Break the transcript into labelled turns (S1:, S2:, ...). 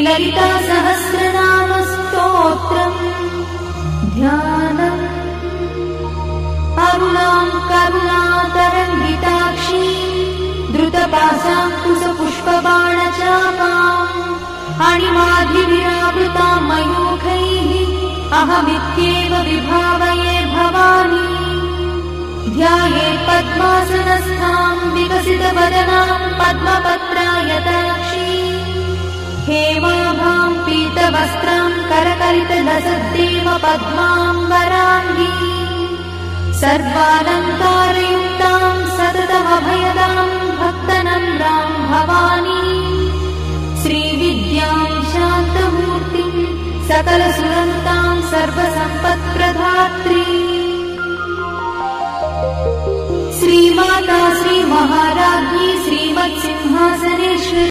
S1: ललिता सहस्रनाम स्तोत्रम् ध्यानम् अरुणां करुणातरङ्गिताक्षी द्रुतपाशाङ्कुशपुष्पबाणचापाम् अणिमाधिविरावृतां मयूखैः अहमित्येव विभावये भवानी ध्याये पद्मासनस्थां विकसितवदनां पद्मपत्रायताक्षी हेमाभां पीतवस्त्रां करकलितलसद्देव पद्माम्बराङ्गी सर्वालङ्कारयुक्तां सततमभयदां भक्तनन्दां भवानी श्रीविद्यां शान्तमूर्तिं सकलसुरनुतां सर्वसम्पत्प्रदात्री श्रीमाता श्रीमहाराज्ञी श्रीमत्सिंहासनेश्वरी।